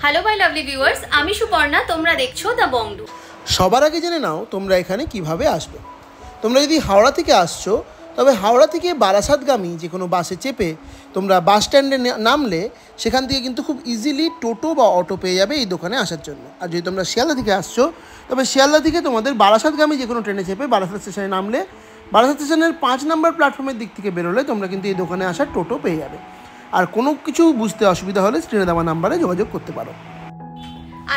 Hello my lovely viewers, আমি সুপর্ণা, তোমরা দেখছো দ্য বংডু। সবার আগে জেনে নাও তোমরা এখানে কিভাবে আসবে। তোমরা যদি হাওড়া থেকে আসছো তবে হাওড়া থেকে বারাসাতগামী যে কোনো বাসে চেপে তোমরা বাস স্ট্যান্ডে নামলে সেখান থেকে কিন্তু খুব ইজিলি টোটো বা অটো পেয়ে যাবে এই দোকানে আসার জন্য। আর যদি তোমরা শিয়ালদা থেকে আসছো তবে শিয়ালদা থেকে তোমাদের বারাসাতগামী যে কোনো ট্রেনে চেপে বারাসাত স্টেশনে নামলে বারাসাত স্টেশনের 5 নম্বর প্ল্যাটফর্মের দিক থেকে বেরোলে তোমরা কিন্তু এই দোকানে আসার টোটো পেয়ে যাবে। আর কোনো কিছু বুঝতে অসুবিধা হলে স্ক্রিনে দেওয়া নাম্বারে যোগাযোগ করতে পারো।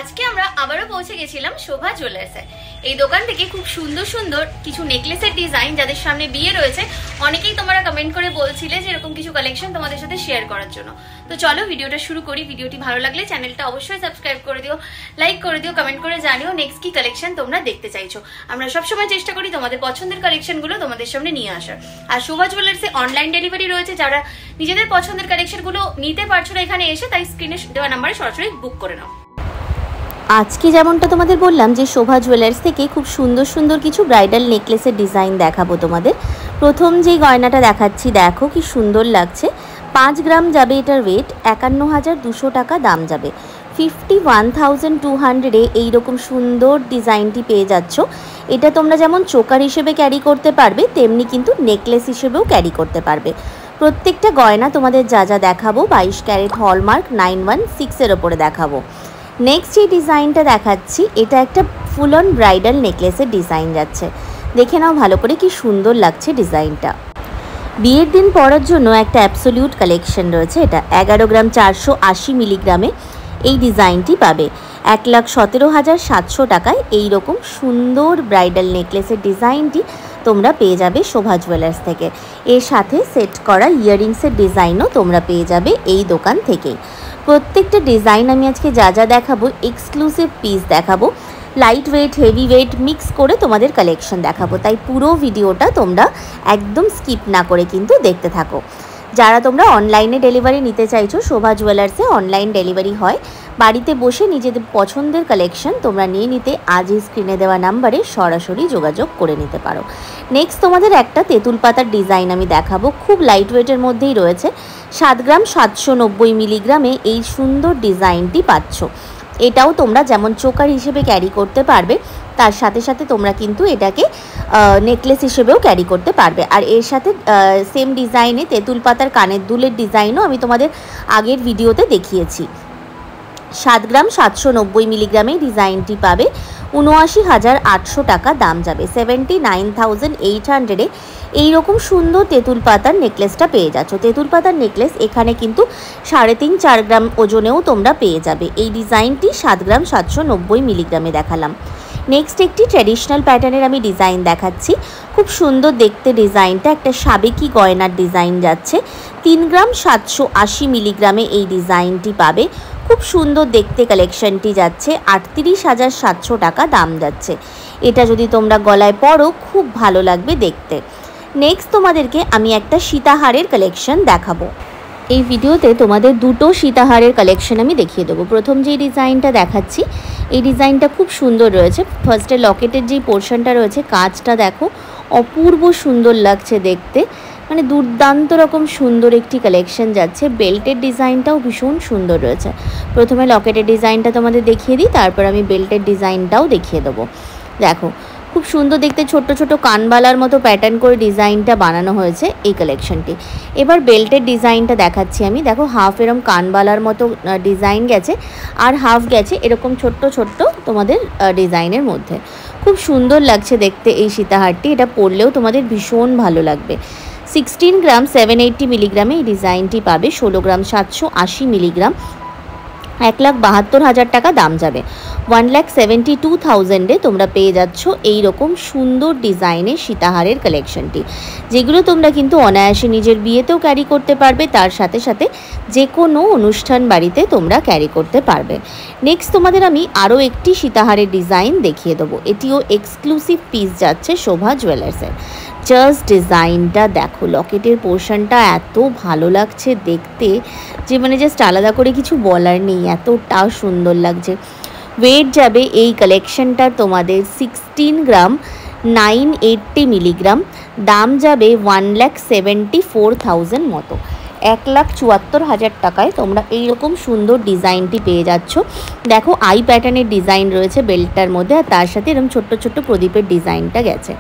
আজকে আমরা আবারও পৌঁছে গেছিলাম শোভা জুয়েলার্সে। এই দোকান থেকে খুব সুন্দর সুন্দর কিছু নেকলেসের ডিজাইন, যাদের সামনে বিয়ে রয়েছে, অনেকেই তোমরা কমেন্ট করে বলছিলে যে এরকম কিছু কালেকশন তোমাদের সাথে শেয়ার করার জন্য। তো চলো ভিডিওটা শুরু করি। ভিডিওটি ভালো লাগলে চ্যানেলটা অবশ্যই সাবস্ক্রাইব করে দিও, লাইক করে দিও, কমেন্ট করে জানিও নেক্সট কি কালেকশন তোমরা দেখতে চাইছো। আমরা সবসময় চেষ্টা করি তোমাদের পছন্দের কালেকশনগুলো তোমাদের সামনে নিয়ে আসার। আর শোভা জুয়েলার্সে অনলাইন ডেলিভারি রয়েছে, যারা নিজেদের পছন্দের কালেকশনগুলো নিতে পারছো না এখানে এসে, তাই স্ক্রিনে দেওয়া নাম্বারে সরাসরি বুক করে নাও। আজকে যেমনটা তোমাদের বললাম যে শোভা জুয়েলার্স থেকে খুব সুন্দর সুন্দর কিছু ব্রাইডাল নেকলেসের ডিজাইন দেখাবো তোমাদের। প্রথম যেই গয়নাটা দেখাচ্ছি, দেখো কি সুন্দর লাগছে। 5 গ্রাম যাবে এটার ওয়েট, 51,200 টাকা দাম যাবে। 51,200-এ এইরকম সুন্দর ডিজাইনটি পেয়ে যাচ্ছ। এটা তোমরা যেমন চোকার হিসেবে ক্যারি করতে পারবে, তেমনি কিন্তু নেকলেস হিসেবেও ক্যারি করতে পারবে। প্রত্যেকটা গয়না তোমাদের যা যা দেখাবো 22 ক্যারেট হলমার্ক 916-এর ওপরে দেখাবো। নেক্সট এই ডিজাইনটা দেখাচ্ছি, এটা একটা ফুল অন ব্রাইডাল নেকলেসের ডিজাইন যাচ্ছে। দেখে নাও ভালো করে কি সুন্দর লাগছে ডিজাইনটা। বিয়ের দিন পরার জন্য একটা অ্যাবসোলিউট কালেকশন রয়েছে। এটা 11 গ্রাম 480 মিলিগ্রামে এই ডিজাইনটি পাবে 1,17,700 টাকায়। এইরকম সুন্দর ব্রাইডাল নেকলেসের ডিজাইনটি তোমরা পেয়ে যাবে শোভা জুয়েলার্স থেকে। এর সাথে সেট করা ইয়াররিংসের ডিজাইনও তোমরা পেয়ে যাবে এই দোকান থেকেই। প্রত্যেকটা ডিজাইন আমি আজকে যা যা দেখাবো এক্সক্লুসিভ পিস দেখাবো, light weight heavy weight mix করে তোমাদের কালেকশন দেখাবো। তাই পুরো ভিডিওটা তোমরা একদম স্কিপ না করে কিন্তু দেখতে থাকো। যারা তোমরা অনলাইনে ডেলিভারি নিতে চাইছো, শোভা জুয়েলার্সে অনলাইন ডেলিভারি হয়। বাড়িতে বসে নিজেদের পছন্দের কালেকশন তোমরা নিয়ে নিতে আজই স্ক্রিনে দেওয়া নাম্বারে সরাসরি যোগাযোগ করে নিতে পারো। নেক্সট তোমাদের একটা তেঁতুল পাতার ডিজাইন আমি দেখাবো, খুব লাইট ওয়েটের মধ্যেই রয়েছে। 7 গ্রাম 790 মিলিগ্রামে এই সুন্দর ডিজাইনটি পাচ্ছ। এটাও তোমরা যেমন চোকার হিসেবে ক্যারি করতে পারবে, তার সাথে সাথে তোমরা কিন্তু এটাকে নেকলেস হিসেবেও ক্যারি করতে পারবে। আর এর সাথে সেম ডিজাইনে তেঁতুল পাতার কানের দুলের ডিজাইনও আমি তোমাদের আগের ভিডিওতে দেখিয়েছি। 7 গ্রাম 790 মিলিগ্রামে ডিজাইনটি পাবে 79,800 টাকা দাম যাবে। 79,800-এ এইরকম সুন্দর তেঁতুল পাতার নেকলেসটা পেয়ে যাচ্ছ। তেঁতুল পাতার নেকলেস এখানে কিন্তু 3.5-4 গ্রাম ওজনেও তোমরা পেয়ে যাবে। এই ডিজাইনটি 7 গ্রাম 790 মিলিগ্রামে দেখালাম। নেক্সট একটি ট্র্যাডিশনাল প্যাটার্নের আমি ডিজাইন দেখাচ্ছি। খুব সুন্দর দেখতে ডিজাইনটা, একটা সাবেকি গয়নার ডিজাইন যাচ্ছে। 3 গ্রাম 780 মিলিগ্রামে এই ডিজাইনটি পাবে। খুব সুন্দর দেখতে কালেকশনটি যাচ্ছে, 38,700 টাকা দাম যাচ্ছে। এটা যদি তোমরা গলায় পরো খুব ভালো লাগবে দেখতে। নেক্সট তোমাদেরকে আমি একটা সীতাহারের কালেকশন দেখাবো। এই ভিডিওতে তোমাদের দুটো সীতাহারের কালেকশন আমি দেখিয়ে দেবো। প্রথম যে ডিজাইনটা দেখাচ্ছি, এই ডিজাইনটা খুব সুন্দর রয়েছে। ফার্স্টে লকেটের যেই পোর্শনটা রয়েছে, কাজটা দেখো অপূর্ব সুন্দর লাগছে দেখতে, মানে দুর্দান্ত রকম সুন্দর একটি কালেকশন যাচ্ছে। বেল্টের ডিজাইনটাও ভীষণ সুন্দর রয়েছে। প্রথমে লকেটের ডিজাইনটা তোমাদের দেখিয়ে দিই, তারপর আমি বেল্টের ডিজাইনটাও দেখিয়ে দেবো। দেখো খুব সুন্দর দেখতে ছোট ছোট কানবালার মতো প্যাটার্ন করে ডিজাইনটা বানানো হয়েছে এই কালেকশনটি। এবার বেল্টের ডিজাইনটা দেখাচ্ছি আমি। দেখো হাফ এরকম কানবালার মতো ডিজাইন গেছে, আর হাফ গেছে এরকম ছোট্ট ছোট্ট তোমাদের ডিজাইনের মধ্যে। খুব সুন্দর লাগছে দেখতে এই সীতাহারটি। এটা পরলেও তোমাদের ভীষণ ভালো লাগবে। 16 গ্রাম 780 মিলিগ্রামে এই ডিজাইনটি পাবে। 16 গ্রাম 780 মিলিগ্রাম 1,72,000 টাকা দাম যাবে। 1,72,000-এ তোমরা পেয়ে যাচ্ছ এইরকম সুন্দর ডিজাইনের সীতাহারের কালেকশনটি, যেগুলো তোমরা কিন্তু অনায়াসে নিজের বিয়েতেও ক্যারি করতে পারবে, তার সাথে সাথে যে কোনো অনুষ্ঠান বাড়িতে তোমরা ক্যারি করতে পারবে। নেক্সট তোমাদের আমি আরও একটি সীতাহারের ডিজাইন দেখিয়ে দেবো। এটিও এক্সক্লুসিভ পিস যাচ্ছে শোভা জুয়েলার্সের। জাস্ট ডিজাইনটা দেখো, লকেটের পোর্শনটা এত ভালো লাগছে দেখতে যে মানে জাস্ট আলাদা করে কিছু বলার নেই, এতটা সুন্দর লাগছে। ওয়েট যাবে এই কালেকশনটার তোমাদের 16 গ্রাম 980 মিলিগ্রাম, দাম যাবে 1,74,000 মতো। 1,74,000 টাকায় তোমরা এইরকম সুন্দর ডিজাইনটি পেয়ে যাচ্ছ। দেখো আই প্যাটার্নের ডিজাইন রয়েছে বেল্টটার মধ্যে, আর তার সাথে এরকম ছোট্ট ছোট্ট প্রদীপের ডিজাইনটা গেছে,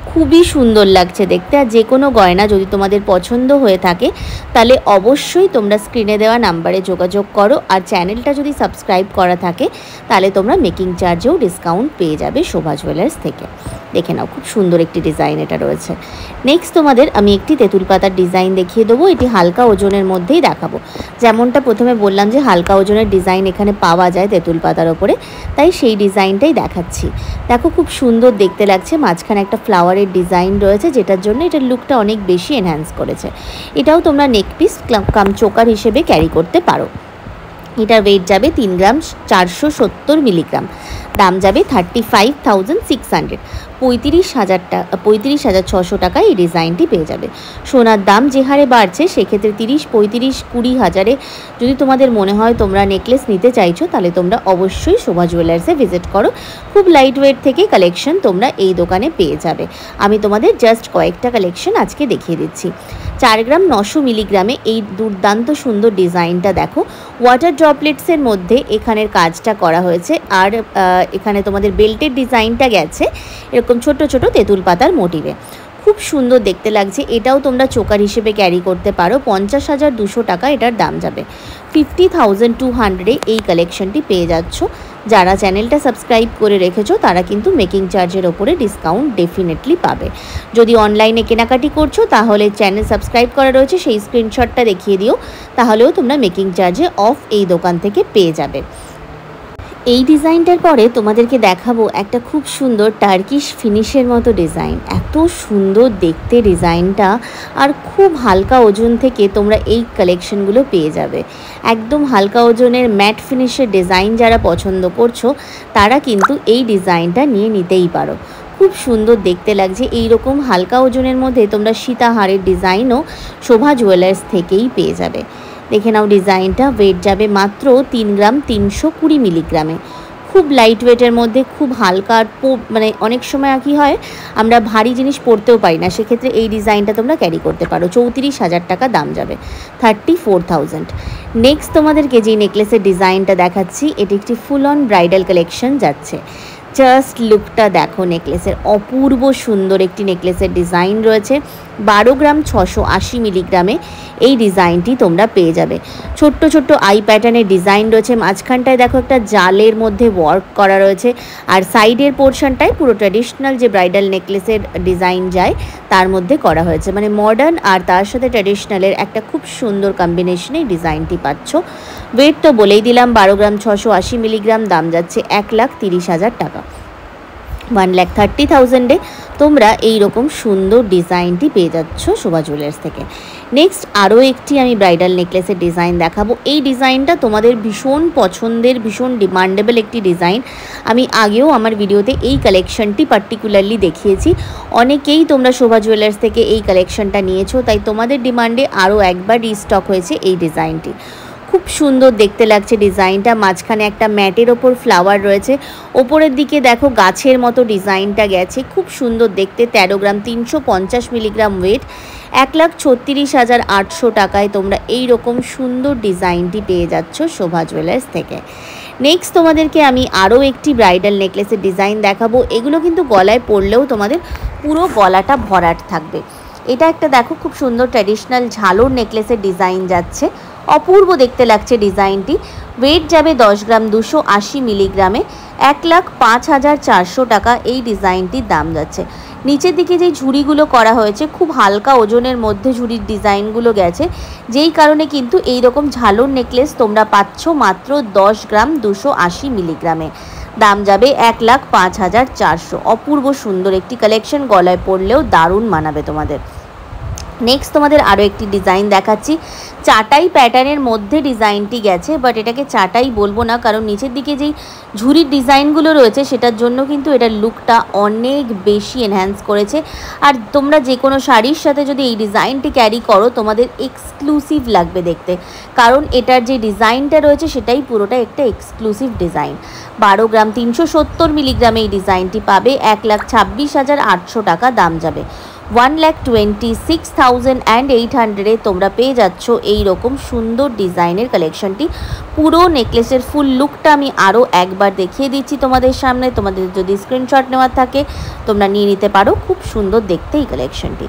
খুবই সুন্দর লাগছে দেখতে। আর যে কোনো গয়না যদি তোমাদের পছন্দ হয়ে থাকে তাহলে অবশ্যই তোমরা স্ক্রিনে দেওয়া নাম্বারে যোগাযোগ করো। আর চ্যানেলটা যদি সাবস্ক্রাইব করা থাকে তাহলে তোমরা মেকিং চার্জেও ডিসকাউন্ট পেয়ে যাবে শোভা জুয়েলার্স থেকে। দেখে নাও খুব সুন্দর একটি ডিজাইন এটা রয়েছে। নেক্সট তোমাদের আমি একটি তেঁতুল পাতার ডিজাইন দেখিয়ে দেবো। এটি হালকা ওজনের মধ্যেই দেখাবো, যেমনটা প্রথমে বললাম যে হালকা ওজনের ডিজাইন এখানে পাওয়া যায় তেঁতুল পাতার ওপরে, তাই সেই ডিজাইনটাই দেখাচ্ছি। দেখো খুব সুন্দর দেখতে লাগছে, মাঝখানে একটা ফ্লাওয়ারের ডিজাইন রয়েছে যেটার জন্য এটার লুকটা অনেক বেশি এনহ্যান্স করেছে। এটাও তোমরা নেক পিস কাম চোকার হিসেবে ক্যারি করতে পারো। এটার ওয়েট যাবে 3 গ্রাম 470 মিলিগ্রাম, দাম যাবে 35,600, 35,600 টাকায় এই ডিজাইনটি পেয়ে যাবে। সোনার দাম যে হারে বাড়ছে সেক্ষেত্রে 30, 35, 20 হাজারে যদি তোমাদের মনে হয় তোমরা নেকলেস নিতে চাইছো তাহলে তোমরা অবশ্যই শোভা জুয়েলার্সে ভিজিট করো। খুব লাইট ওয়েট থেকে কালেকশন তোমরা এই দোকানে পেয়ে যাবে। আমি তোমাদের জাস্ট কয়েকটা কালেকশন আজকে দেখিয়ে দিচ্ছি। 4 গ্রাম 900 মিলিগ্রামে এই দুর্দান্ত সুন্দর ডিজাইনটা দেখো, ওয়াটার ড্রপলেটসের মধ্যে এখানের কাজটা করা হয়েছে। আর এখানে তোমাদের বেল্টের ডিজাইনটা গেছে এরকম ছোট ছোট তেঁতুল পাতার মোটিভে, খুব সুন্দর দেখতে লাগছে। এটাও তোমরা চোকার হিসেবে ক্যারি করতে পারো। 50,200 টাকা এটার দাম যাবে। 50,200-এ এই কালেকশনটি পেয়ে যাচ্ছ। যারা চ্যানেলটা সাবস্ক্রাইব করে রেখেছো তারা কিন্তু মেকিং চার্জের ওপরে ডিসকাউন্ট ডেফিনেটলি পাবে। যদি অনলাইনে কেনাকাটি করছো তাহলে চ্যানেল সাবস্ক্রাইব করা রয়েছে সেই স্ক্রিনশটটা দেখিয়ে দিও, তাহলেও তোমরা মেকিং চার্জে অফ এই দোকান থেকে পেয়ে যাবে। এই ডিজাইনটার পরে তোমাদেরকে দেখাবো একটা খুব সুন্দর টার্কিশ ফিনিশের মতো ডিজাইন। এত সুন্দর দেখতে ডিজাইনটা, আর খুব হালকা ওজন থেকে তোমরা এই কালেকশনগুলো পেয়ে যাবে। একদম হালকা ওজনের ম্যাট ফিনিশের ডিজাইন যারা পছন্দ করছো তারা কিন্তু এই ডিজাইনটা নিয়ে নিতেই পারো। খুব সুন্দর দেখতে লাগছে। এই রকম হালকা ওজনের মধ্যে তোমরা সীতাহারের ডিজাইনও শোভা জুয়েলার্স থেকেই পেয়ে যাবে। দেখে নাও ডিজাইনটা, ওয়েট যাবে মাত্র 3 গ্রাম 320 মিলিগ্রামে। খুব লাইট ওয়েটের মধ্যে, খুব হালকা। মানে অনেক সময় কী হয় আমরা ভারী জিনিস পরতেও পারি না, সেক্ষেত্রে এই ডিজাইনটা তোমরা ক্যারি করতে পারো। 34,000 টাকা দাম যাবে, 34,000। নেক্সট তোমাদেরকে যে নেকলেসের ডিজাইনটা দেখাচ্ছি এটি একটি ফুল অন ব্রাইডাল কালেকশন যাচ্ছে। জাস্ট লুকটা দেখো নেকলেসের, অপূর্ব সুন্দর একটি নেকলেসের ডিজাইন রয়েছে। 12 গ্রাম 680 মিলিগ্রামে এই ডিজাইনটি তোমরা পেয়ে যাবে। ছোট্ট ছোট্ট আই প্যাটার্নের ডিজাইন রয়েছে। মাঝখানটায় দেখো একটা জালের মধ্যে ওয়ার্ক করা রয়েছে, আর সাইডের পোর্শনটায় পুরো ট্র্যাডিশনাল যে ব্রাইডাল নেকলেসের ডিজাইন যায় তার মধ্যে করা হয়েছে। মানে মডার্ন আর তার সাথে ট্র্যাডিশনালের একটা খুব সুন্দর কম্বিনেশনে এই ডিজাইনটি পাচ্ছ। ওয়েট তো বলেই দিলাম 12 গ্রাম 680 মিলিগ্রাম, দাম যাচ্ছে 1,30,000 টাকা। 1,30,000-এ তোমরা এই রকম সুন্দর ডিজাইনটি পেয়ে যাচ্ছ শোভা জুয়েলার্স থেকে। নেক্সট আরও একটি আমি ব্রাইডাল নেকলেসের ডিজাইন দেখাবো। এই ডিজাইনটা তোমাদের ভীষণ পছন্দের, ভীষণ ডিমান্ডেবল একটি ডিজাইন। আমি আগেও আমার ভিডিওতে এই কালেকশনটি পার্টিকুলারলি দেখিয়েছি। অনেকেই তোমরা শোভা জুয়েলার্স থেকে এই কালেকশনটা নিয়েছো, তাই তোমাদের ডিমান্ডে আরও একবার রিস্টক হয়েছে এই ডিজাইনটি। খুব সুন্দর দেখতে লাগছে ডিজাইনটা। মাঝখানে একটা ম্যাটের ওপর ফ্লাওয়ার রয়েছে, ওপরের দিকে দেখো গাছের মতো ডিজাইনটা গেছে, খুব সুন্দর দেখতে। 13 গ্রাম 350 মিলিগ্রাম ওয়েট, 1,36,800 টাকায় তোমরা এই রকম সুন্দর ডিজাইনটি পেয়ে যাচ্ছ শোভা জুয়েলার্স থেকে। নেক্সট তোমাদেরকে আমি আরও একটি ব্রাইডাল নেকলেসের ডিজাইন দেখাবো। এগুলো কিন্তু গলায় পরলেও তোমাদের পুরো গলাটা ভরাট থাকবে। এটা একটা দেখো খুব সুন্দর ট্র্যাডিশনাল ঝালর নেকলেসের ডিজাইন যাচ্ছে, অপূর্ব দেখতে লাগছে ডিজাইনটি। ওয়েট যাবে 10 গ্রাম 280 মিলিগ্রামে, 1,05,400 টাকা এই ডিজাইনটির দাম যাচ্ছে। নিচের দিকে যেই ঝুড়িগুলো করা হয়েছে খুব হালকা ওজনের মধ্যে ঝুড়ির ডিজাইনগুলো গেছে, যেই কারণে কিন্তু এই রকম ঝালর নেকলেস তোমরা পাচ্ছ মাত্র 10 গ্রাম 280 মিলিগ্রামে, দাম যাবে 1,05,400। অপূর্ব সুন্দর একটি কালেকশন, গলায় পরলেও দারুণ মানাবে তোমাদের। নেক্সট তোমাদের আরও একটি ডিজাইন দেখাচ্ছি। চাটাই প্যাটার্নের মধ্যে ডিজাইনটি গেছে, বাট এটাকে চাটাই বলবো না, কারণ নিচের দিকে যেই ঝুড়ির ডিজাইনগুলো রয়েছে সেটার জন্য কিন্তু এটার লুকটা অনেক বেশি এনহ্যান্স করেছে। আর তোমরা যে কোনো শাড়ির সাথে যদি এই ডিজাইনটি ক্যারি করো তোমাদের এক্সক্লুসিভ লাগবে দেখতে, কারণ এটার যে ডিজাইনটা রয়েছে সেটাই পুরোটা একটা এক্সক্লুসিভ ডিজাইন। 12 গ্রাম 370 মিলিগ্রামে এই ডিজাইনটি পাবে, 1,26,800 টাকা দাম যাবে। 1,26,800 তোমরা পেয়ে যাচ্ছ এই রকম সুন্দর ডিজাইনের কালেকশনটি। পুরো নেকলেসের ফুল লুকটা আমি আরও একবার দেখিয়ে দিচ্ছি তোমাদের সামনে। তোমাদের যদি স্ক্রিনশট নেওয়ার থাকে তোমরা নিয়ে নিতে পারো, খুব সুন্দর দেখতে এই কালেকশনটি।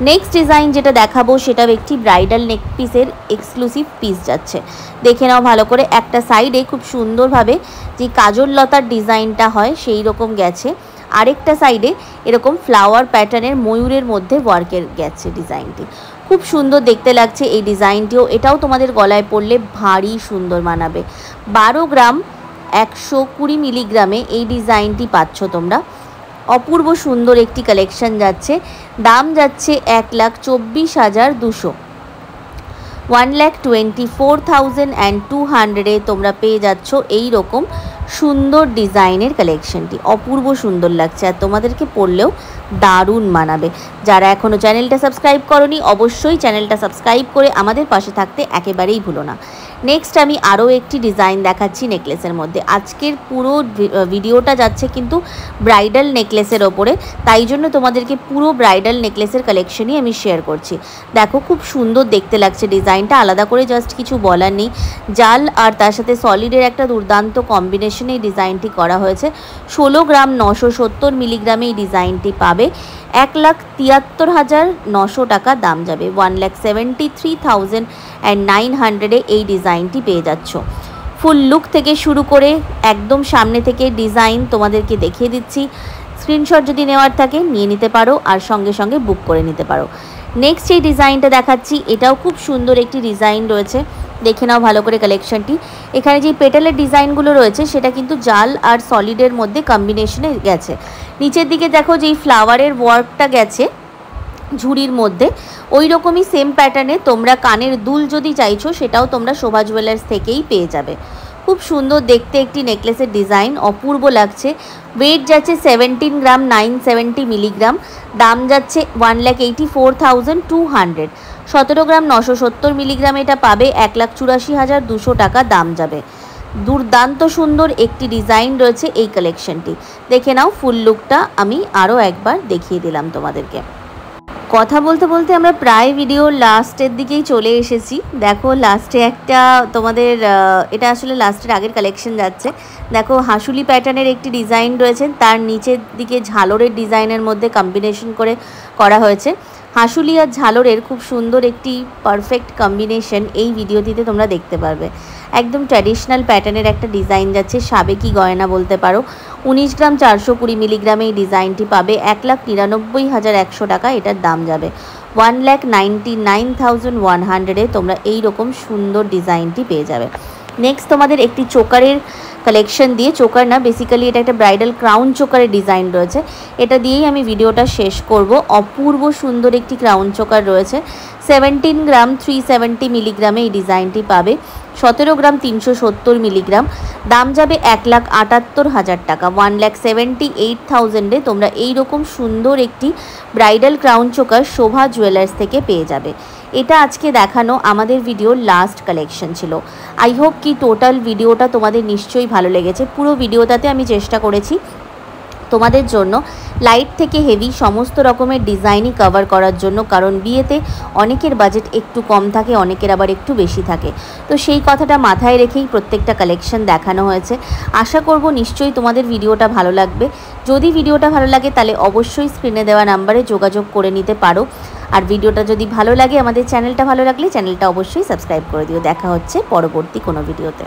নেক্সট ডিজাইন যেটা দেখাবো সেটাও একটি ব্রাইডাল নেক পিসের এক্সক্লুসিভ পিস যাচ্ছে। দেখে নাও ভালো করে, একটা সাইডে খুব সুন্দরভাবে যে কাজল লতার ডিজাইনটা হয় সেই রকম গেছে, আরেকটা সাইডে এরকম ফ্লাওয়ার প্যাটার্নের ময়ূরের মধ্যে ওয়ার্কের গেছে ডিজাইনটি। খুব সুন্দর দেখতে লাগছে এই ডিজাইনটিও। এটাও তোমাদের গলায় পরলে ভারী সুন্দর মানাবে। 12 গ্রাম 120 মিলিগ্রামে এই ডিজাইনটি পাচ্ছ তোমরা। অপূর্ব সুন্দর একটি কালেকশন যাচ্ছে। দাম যাচ্ছে 1,24,200। 1,24,200 তোমরা পেয়ে যাচ্ছ এই রকম সুন্দর ডিজাইনের কালেকশনটি। অপূর্ব সুন্দর লাগছে আর তোমাদেরকে পরলেও দারুণ মানাবে। যারা এখনও চ্যানেলটা সাবস্ক্রাইব করোনি অবশ্যই চ্যানেলটা সাবস্ক্রাইব করে আমাদের পাশে থাকতে একেবারেই ভুলো না। নেক্সট আমি আরও একটি ডিজাইন দেখাচ্ছি নেকলেসের মধ্যে। আজকের পুরো ভিডিওটা যাচ্ছে কিন্তু ব্রাইডাল নেকলেসের ওপরে, তাই জন্য তোমাদেরকে পুরো ব্রাইডাল নেকলেসের কালেকশনই আমি শেয়ার করছি। দেখো খুব সুন্দর দেখতে লাগছে ডিজাইনটা, আলাদা করে জাস্ট কিছু বলার নেই। জাল আর তার সাথে সলিডের একটা দুর্দান্ত কম্বিনেশনে এই ডিজাইনটি করা হয়েছে। 16 গ্রাম 970 মিলিগ্রামে এই ডিজাইনটি পাবে। 1,73,900 টাকা দাম যাবে। 1,73,900 এই ডিজাইনটি পেয়ে যাচ্ছ। ফুল লুক থেকে শুরু করে একদম সামনে থেকে ডিজাইন তোমাদেরকে দেখিয়ে দিচ্ছি। স্ক্রিনশট যদি নেওয়ার থাকে নিয়ে নিতে পারো আর সঙ্গে সঙ্গে বুক করে নিতে পারো। নেক্সট এই ডিজাইনটা দেখাচ্ছি, এটাও খুব সুন্দর একটি ডিজাইন রয়েছে। দেখে নাও ভালো করে কালেকশনটি। এখানে যে পেটালের ডিজাইনগুলো রয়েছে সেটা কিন্তু জাল আর সলিডের মধ্যে কম্বিনেশনে গেছে। নিচের দিকে দেখো যেই ফ্লাওয়ারের ওয়ার্কটা গেছে ঝুড়ির মধ্যে, ওই রকমই সেম প্যাটার্নে তোমরা কানের দুল যদি চাইছো সেটাও তোমরা শোভা জুয়েলার্স থেকেই পেয়ে যাবে। খুব সুন্দর দেখতে একটি নেকলেসের ডিজাইন, অপূর্ব লাগছে। ওয়েট যাচ্ছে 17 গ্রাম 970 মিলিগ্রাম। দাম যাচ্ছে 1,84,200। 17 গ্রাম 970 মিলিগ্রাম এটা পাবে 1,84,200 টাকা দাম যাবে। দুর্দান্ত সুন্দর একটি ডিজাইন রয়েছে এই কালেকশনটি। দেখে নাও ফুল লুকটা আমি আরও একবার দেখিয়ে দিলাম তোমাদেরকে। কথা বলতে বলতে আমরা প্রায় ভিডিও লাস্টের দিকেই চলে এসেছি। দেখো লাস্টে একটা তোমাদের এটা আসলে লাস্টের আগের কালেকশন যাচ্ছে। দেখো হাসুলি প্যাটার্নের একটি ডিজাইন রয়েছে, তার নিচের দিকে ঝালরের ডিজাইনের মধ্যে কম্বিনেশন করে করা হয়েছে। হাসুলি আর ঝালরের খুব সুন্দর একটি পারফেক্ট কম্বিনেশন এই ভিডিওটিতে তোমরা দেখতে পারবে। একদম ট্র্যাডিশনাল প্যাটার্নের একটা ডিজাইন যাচ্ছে, সাবেকি গয়না বলতে পারো। 19 গ্রাম 420 মিলিগ্রামে এই ডিজাইনটি পাবে। 1,99,100 টাকা এটার দাম যাবে। 1,99,100 তোমরা এই রকম সুন্দর ডিজাইনটি পেয়ে যাবে। নেক্সট তোমাদের একটি চোকারের কালেকশন দিয়ে, চোকার না বেসিক্যালি এটা একটা ব্রাইডাল ক্রাউন চোকারের ডিজাইন রয়েছে, এটা দিয়েই আমি ভিডিওটা শেষ করব। অপূর্ব সুন্দর একটি ক্রাউন চোকার রয়েছে। 17 গ্রাম 370 মিলিগ্রামে এই ডিজাইনটি পাবে। 17 গ্রাম 370 মিলিগ্রাম। দাম যাবে 1,78,000 টাকা। 1,78,000 তোমরা এই রকম সুন্দর একটি ব্রাইডাল ক্রাউন চোকার শোভা জুয়েলার্স থেকে পেয়ে যাবে। এটা আজকে দেখানো আমাদের ভিডিওর লাস্ট কালেকশন ছিল। আই হোপ কি টোটাল ভিডিওটা তোমাদের নিশ্চয়ই ভালো লেগেছে। পুরো ভিডিওটাতে আমি চেষ্টা করেছি তোমাদের জন্য লাইট থেকে হেভি সমস্ত রকমের ডিজাইনই কভার করার জন্য, কারণ বিয়েতে অনেকের বাজেট একটু কম থাকে, অনেকের আবার একটু বেশি থাকে। তো সেই কথাটা মাথায় রেখেই প্রত্যেকটা কালেকশন দেখানো হয়েছে। আশা করব নিশ্চয়ই তোমাদের ভিডিওটা ভালো লাগবে। যদি ভিডিওটা ভালো লাগে তাহলে অবশ্যই স্ক্রিনে দেওয়া নাম্বারে যোগাযোগ করে নিতে পারো। আর ভিডিওটা যদি ভালো লাগে, আমাদের চ্যানেলটা ভালো লাগলে চ্যানেলটা অবশ্যই সাবস্ক্রাইব করে দিও। দেখা হচ্ছে পরবর্তী কোনো ভিডিওতে।